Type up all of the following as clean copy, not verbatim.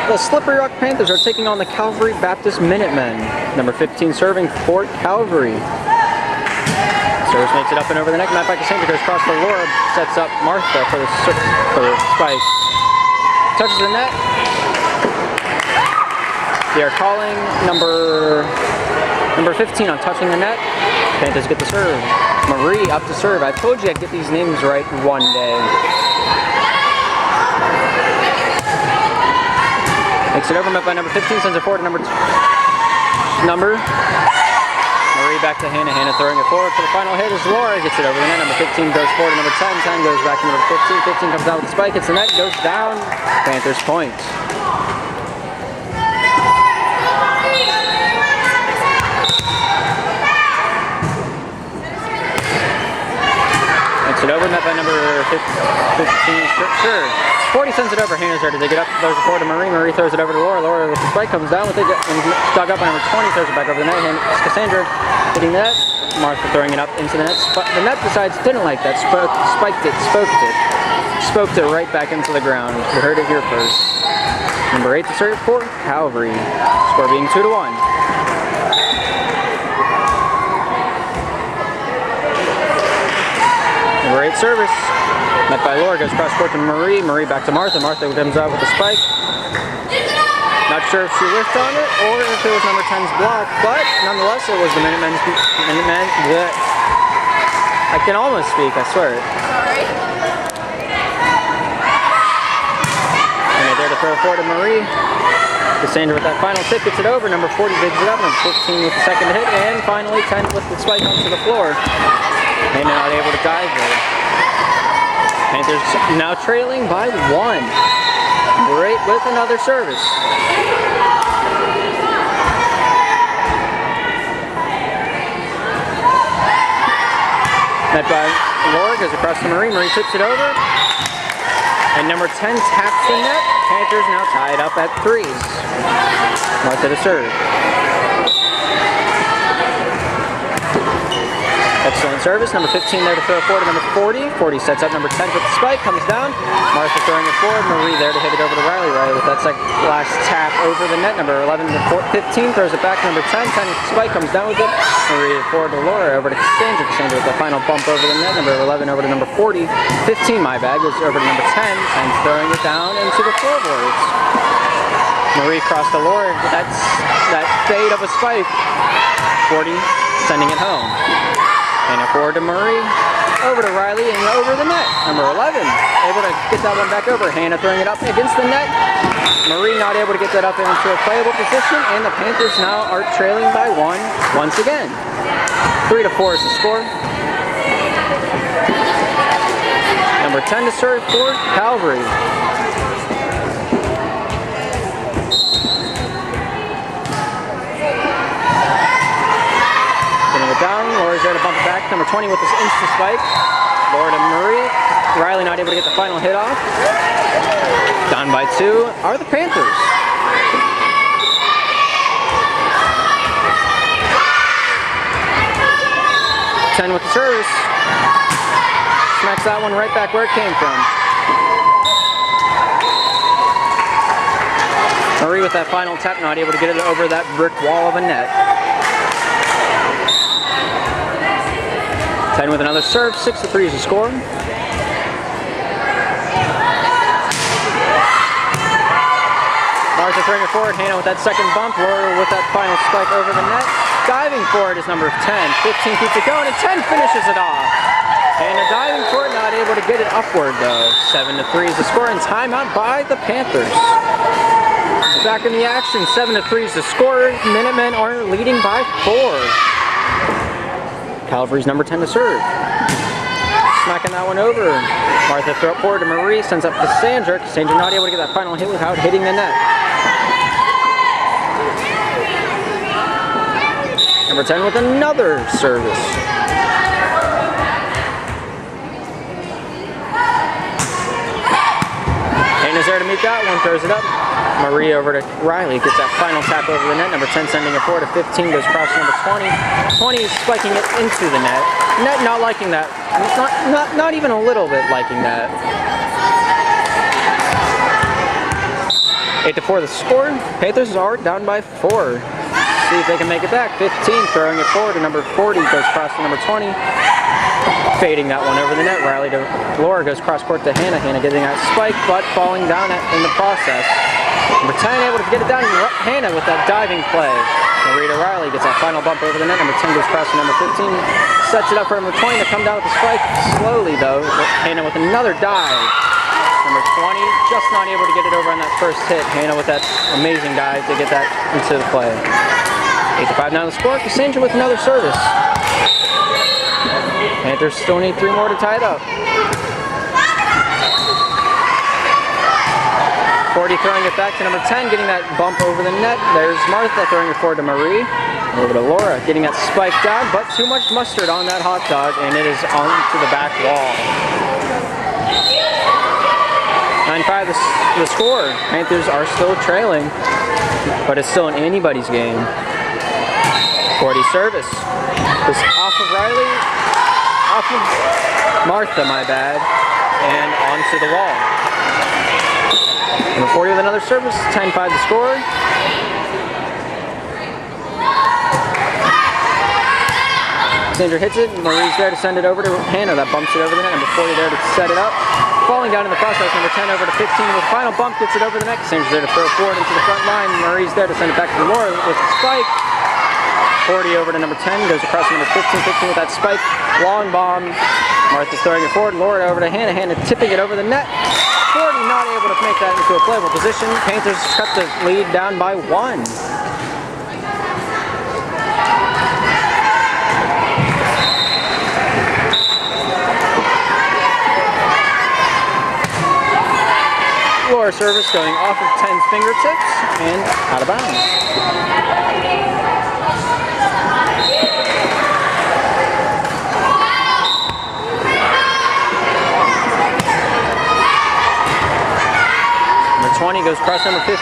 The Slippery Rock Panthers are taking on the Calvary Baptist Minutemen. Number 15 serving for Calvary. Service makes it up and over the neck. Matt by Cassandra goes across the Laura, sets up Martha for the spike. Touches the net. They are calling number 15 on touching the net. Panthers get the serve. Marie up to serve. I told you I'd get these names right one day. Makes it over, met by number 15, sends it forward to number. Marie back to Hannah. Hannah throwing it forward for the final hit as Laura gets it over the net. Number 15 goes forward to number 10. 10 goes back to number 15. 15 comes down with the spike. Hits the net. Goes down. Panthers point. Makes it over. Met by number 15. Sure. 40 sends it over. Hannah's there to dig it up. Throws it forward to Marie. Marie throws it over to Laura. Laura with the spike comes down with it and dug up by number 20. Throws it back over the net. Cassandra hitting the net. Martha throwing it up into the net. The net decides didn't like that. Spoked it right back into the ground. You heard it here first. Number 8 to serve for Calvary. Score being 2-1. Number 8 service. Met by Laura, goes cross court to Marie. Marie back to Martha. Martha comes out with the spike. Not sure if she whiffed on it or if it was number 10's block, but nonetheless it was the Minutemen. I can almost speak, I swear it. And they're there to throw forward to Marie. Cassandra with that final tip gets it over. Number 40 digs it up. Number 15 with the second hit. And finally 10 with the spike onto the floor. And not able to dive there. Panthers now trailing by 1. Great with another service. Met by Laura, goes across to Marie. Marie tips it over. And number 10 taps the net. Panthers now tied up at 3. Martha to serve. Excellent service. Number 15 there to throw forward to number 40. 40 sets up number 10 with the spike, comes down. Martha throwing it forward. Marie there to hit it over to Riley. Riley with that last tap over the net. Number 11 to 15 throws it back to number 10. 10 with the spike, comes down with it. Marie forward to Laura, over to Cassandra. Cassandra with the final bump over the net. Number 11 over to number 40. 15, my bad, goes over to number 10. 10's throwing it down into the floorboards. Marie crossed to Laura. That's that fade of a spike. 40 sending it home. And forward to Marie, over to Riley, and over the net. Number 11, able to get that one back over. Hannah throwing it up against the net. Marie not able to get that up into a playable position, and the Panthers now are trailing by 1 once again. 3-4 is the score. Number 10 to serve for Calvary. Down, Laura's there to bump it back. Number 20 with this instant spike. Laura to Marie. Riley not able to get the final hit off. Down by 2 are the Panthers. Ten with the service. Smacks that one right back where it came from. Marie with that final tap, not able to get it over that brick wall of a net. 10 with another serve, 6-3 is the score. Martha throwing it forward, Hannah with that second bump, Laura with that final spike over the net. Diving for it is number 10, 15 keeps it going, and 10 finishes it off. Hannah diving for it, not able to get it upward though. 7-3 is the score, and timeout by the Panthers. Back in the action, 7-3 is the score. Minutemen are leading by 4. Calvary's number 10 to serve. Smacking that one over. Martha throw it forward to Marie, sends up Cassandra. Cassandra not able to get that final hit without hitting the net. Number 10 with another service. Hannah's there to meet that one, throws it up. Marie over to Riley, gets that final tap over the net. Number 10 sending it forward to 15, goes across to number 20. 20 is spiking it into the net. Net not liking that. Not even a little bit liking that. 8-4 the score. Panthers are down by 4. See if they can make it back. 15, throwing it forward to number 40, goes across to number 20. Fading that one over the net. Riley to Laura, goes cross court to Hannah. Hannah getting that spike, but falling down in the process. Number 10 able to get it down. Hannah with that diving play. Marie to Riley gets that final bump over the net. Number 10 goes across to number 15. Sets it up for number 20 to come down with the spike. Slowly though, Hannah with another dive. Number 20 just not able to get it over on that first hit. Hannah with that amazing dive to get that into the play. 8-5 now the score. Cassandra with another service. Panthers still need 3 more to tie it up. 40 throwing it back to number 10, getting that bump over the net. There's Martha throwing it forward to Marie. Over to Laura, getting that spike down, but too much mustard on that hot dog, and it is onto the back wall. 9-5 the score. Panthers are still trailing, but it's still an anybody's game. 40 service. This off of Riley, off of Martha, my bad, and onto the wall. Number 40 with another service. 10-5 the score. Cassandra hits it. Marie's there to send it over to Hannah. That bumps it over the net. Number 40 there to set it up. Falling down in the process. Number 10 over to 15 with the final bump. Gets it over the net. Cassandra's there to throw forward into the front line. Marie's there to send it back to Laura with the spike. 40 over to number 10. Goes across to number 15. 15 with that spike. Long bomb. Martha's throwing it forward. Laura over to Hannah. Hannah tipping it over the net. 40 not able to make that into a playable position. Panthers cut the lead down by 1. Laura service going off of 10's fingertips and out of bounds. Number 20 goes across number 15.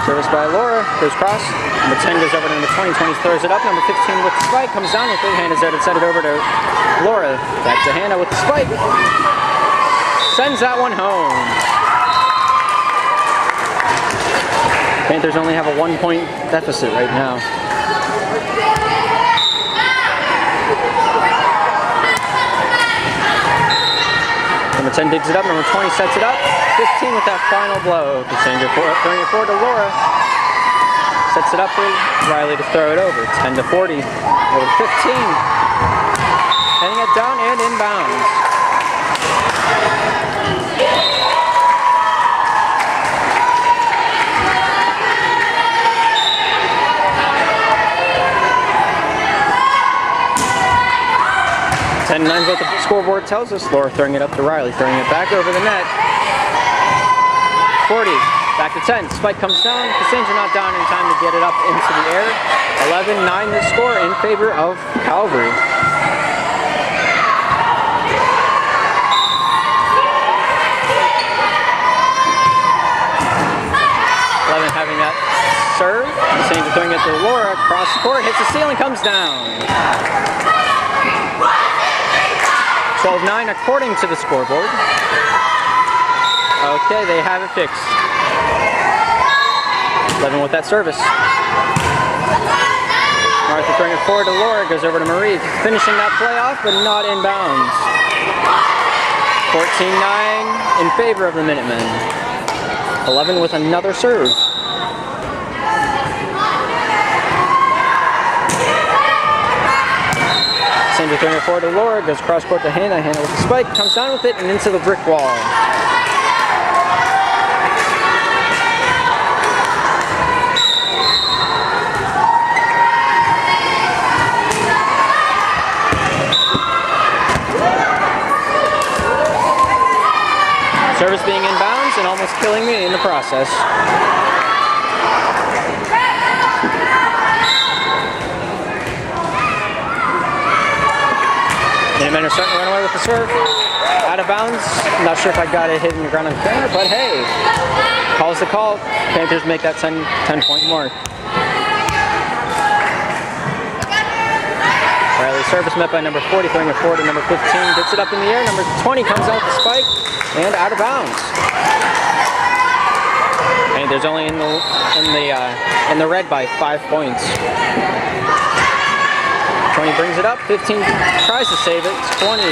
Service by Laura, goes cross. Number 10 goes over to number 20. 20 throws it up. Number 15 with the spike comes down with it. Hannah's there to send it over to Laura. Back to Hannah with the spike. Sends that one home. Panthers only have a 1-point deficit right now. Number 10 digs it up, number 20 sets it up. 15 with that final blow. Cassandra throwing it forward to Laura. Sets it up for Riley to throw it over. 10-40. Over to 15. Heading it down and inbounds. Ten 9 is what the scoreboard tells us. Laura throwing it up to Riley, throwing it back over the net. 40, back to 10. Spike comes down. Cassandra not down in time to get it up into the air. 11-9 the score in favor of Calvary. Having that serve. Cassandra throwing it to Laura. Across the court, hits the ceiling, comes down. 12-9 according to the scoreboard. Okay, they have it fixed. 11 with that service. Martha throwing it forward to Laura, goes over to Marie, finishing that play off, but not in bounds. 14-9 in favor of the Minutemen. 11 with another serve. Cassandra throwing it forward to Laura, goes cross court to Hannah. Hannah with the spike, comes down with it and into the brick wall. Service being inbounds and almost killing me in the process. Minutemen are starting to run away with the serve. Out of bounds. Not sure if I got it hitting the ground on the corner, but hey, calls the call. Panthers make that 10-point mark. Riley service met by number 40, throwing it forward to number 15. Gets it up in the air. Number 20 comes out the spike and out of bounds. And there's only in the red by 5 points. 20 brings it up. 15 tries to save it. 20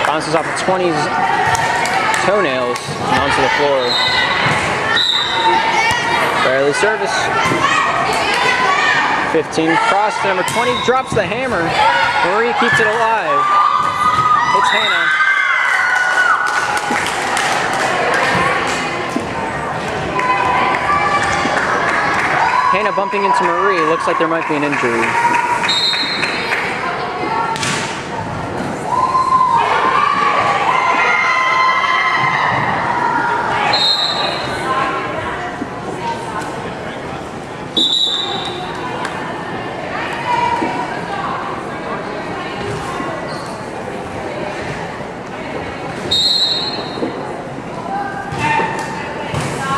bounces off of 20's toenails and onto the floor. Riley service. 15 cross to number 20, drops the hammer. Marie keeps it alive. It's Hannah. Hannah bumping into Marie. Looks like there might be an injury.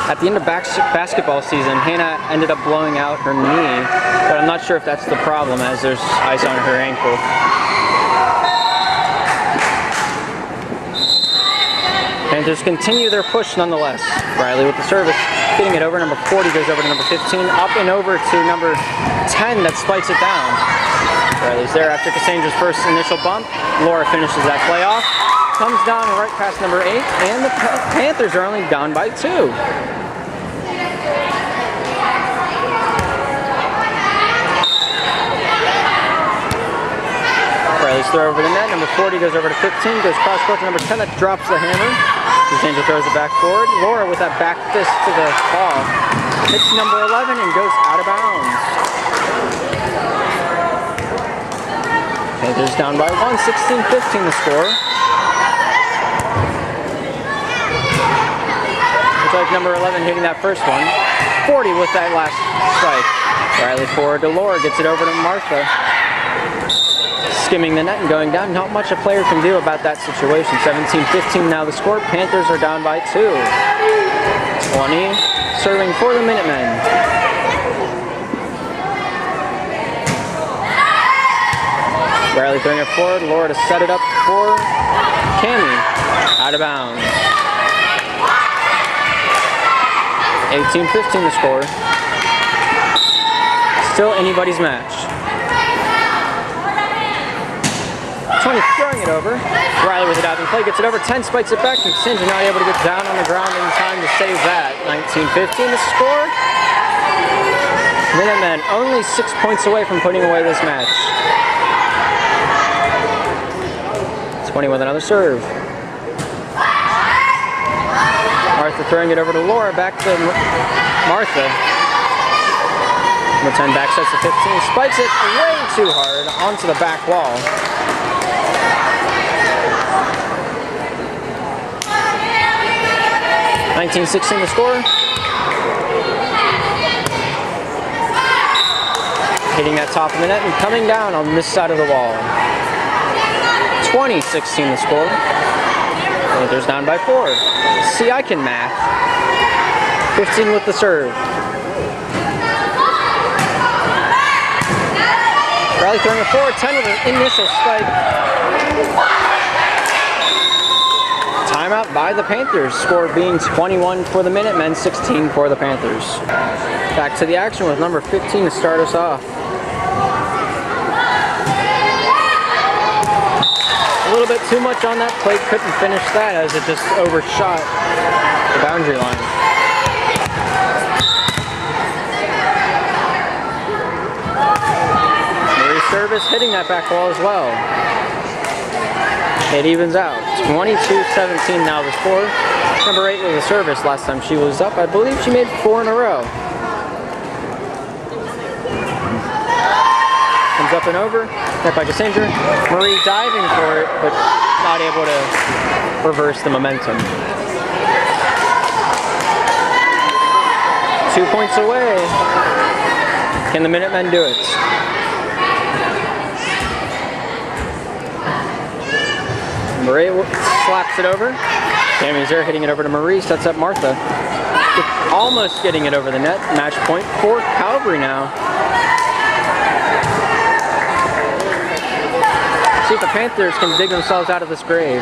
At the end of basketball season, Hannah ended up blowing out her knee, but I'm not sure if that's the problem as there's ice on her ankle. Panthers continue their push nonetheless. Riley with the service, getting it over. Number 40 goes over to number 15, up and over to number 10 that spikes it down. Riley's there after Cassandra's first initial bump. Laura finishes that play off. Comes down right past number 8, and the Panthers are only down by 2. Riley's throw over the net. Number 40 goes over to 15, goes cross court to number 10 that drops the hammer. Cassandra throws it back forward. Laura with that back fist to the ball hits number 11 and goes out of bounds. Panthers down by 1, 16-15 the score. Like number 11 hitting that first one. 40 with that last strike. Riley forward to Laura, gets it over to Martha. Skimming the net and going down. Not much a player can do about that situation. 17-15 now the score. Panthers are down by 2. 20 serving for the Minutemen. Riley throwing it forward. Laura to set it up for Cammie. Out of bounds. 18-15 the score. Still anybody's match. 20 throwing it over. Riley with it out in play, gets it over. 10 spikes it back. And Cassandra not able to get down on the ground in time to save that. 19-15 the score. Minutemen only 6 points away from putting away this match. 20 with another serve. Martha throwing it over to Laura, back to Martha. Number 10 back sets to 15, spikes it way too hard onto the back wall. (19-16) the score. Hitting that top of the net and coming down on this side of the wall. 20-16 the score. Panthers down by 4. See, I can math. 15 with the serve. Riley throwing it forward. 10 with an initial spike. Timeout by the Panthers. Score being 21 for the Minutemen, 16 for the Panthers. Back to the action with number 15 to start us off. A little bit too much on that plate, couldn't finish that as it just overshot the boundary line. Marie service hitting that back wall as well. It evens out. 22-17 now the score. Number 8 with the service. Last time she was up, I believe she made 4 in a row. Comes up and over. Net by Cassandra. Marie diving for it, but not able to reverse the momentum. 2 points away. Can the Minutemen do it? Marie slaps it over. Cammie's there hitting it over to Marie. Sets up Martha. Almost getting it over the net. Match point for Calvary now. see if the Panthers can dig themselves out of this grave.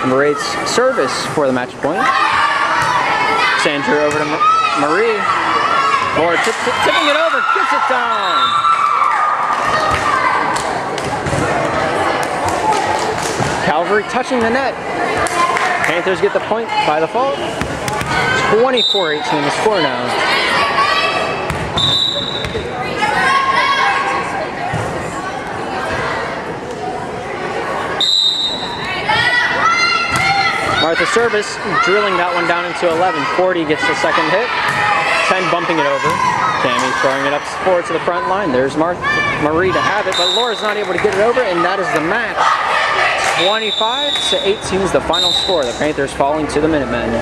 Number 8's service for the match point. Sandra over to Marie. Laura tipping it over, gets it down. Calvary touching the net. Panthers get the point by the fault. 24-18 the score now. Martha service, drilling that one down into 11. 40 gets the second hit. 10 bumping it over. Tammy throwing it up forward to the front line. There's Marie to have it, but Laura's not able to get it over, and that is the match. 25-18 is the final score. The Panthers falling to the Minutemen.